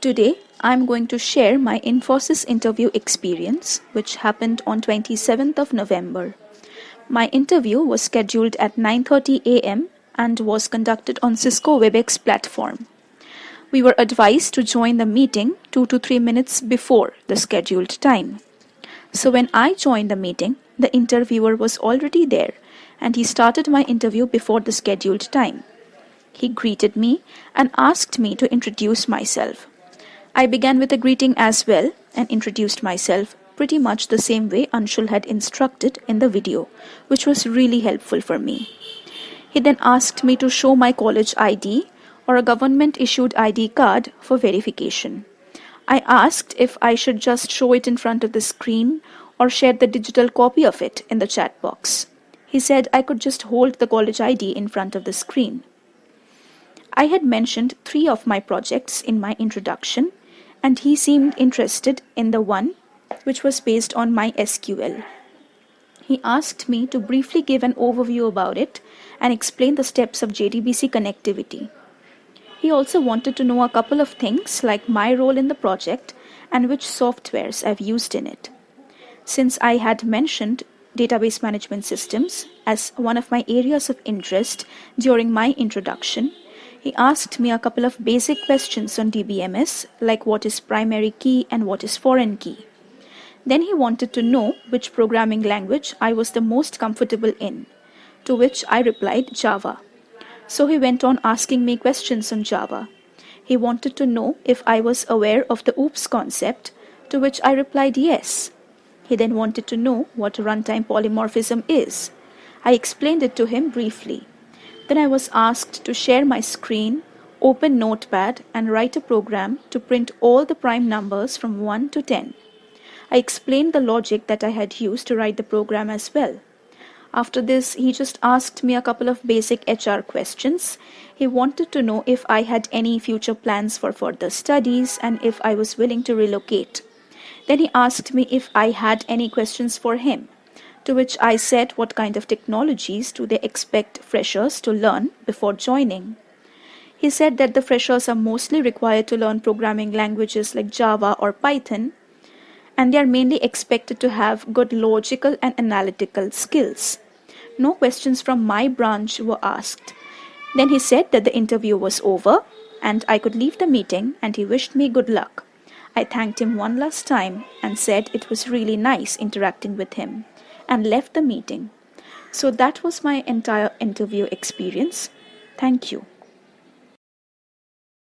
Today, I'm going to share my Infosys interview experience, which happened on 27th of November. My interview was scheduled at 9:30 a.m. and was conducted on Cisco WebEx platform. We were advised to join the meeting 2 to 3 minutes before the scheduled time. So when I joined the meeting, the interviewer was already there and he started my interview before the scheduled time. He greeted me and asked me to introduce myself. I began with a greeting as well and introduced myself pretty much the same way Anshul had instructed in the video, which was really helpful for me. He then asked me to show my college ID or a government-issued ID card for verification. I asked if I should just show it in front of the screen or share the digital copy of it in the chat box. He said I could just hold the college ID in front of the screen. I had mentioned 3 of my projects in my introduction, and he seemed interested in the one which was based on MySQL. He asked me to briefly give an overview about it and explain the steps of JDBC connectivity. He also wanted to know a couple of things like my role in the project and which softwares I've used in it. Since I had mentioned database management systems as one of my areas of interest during my introduction, he asked me a couple of basic questions on DBMS, like what is primary key and what is foreign key. Then he wanted to know which programming language I was the most comfortable in, to which I replied Java. So he went on asking me questions on Java. He wanted to know if I was aware of the OOPS concept, to which I replied yes. He then wanted to know what runtime polymorphism is. I explained it to him briefly. Then I was asked to share my screen, open Notepad, and write a program to print all the prime numbers from 1 to 10. I explained the logic that I had used to write the program as well. After this, he just asked me a couple of basic HR questions. He wanted to know if I had any future plans for further studies and if I was willing to relocate. Then he asked me if I had any questions for him, to which I said what kind of technologies do they expect freshers to learn before joining. He said that the freshers are mostly required to learn programming languages like Java or Python, and they are mainly expected to have good logical and analytical skills. No questions from my branch were asked. Then he said that the interview was over and I could leave the meeting, and he wished me good luck. I thanked him one last time and said it was really nice interacting with him, and left the meeting. So that was my entire interview experience. Thank you.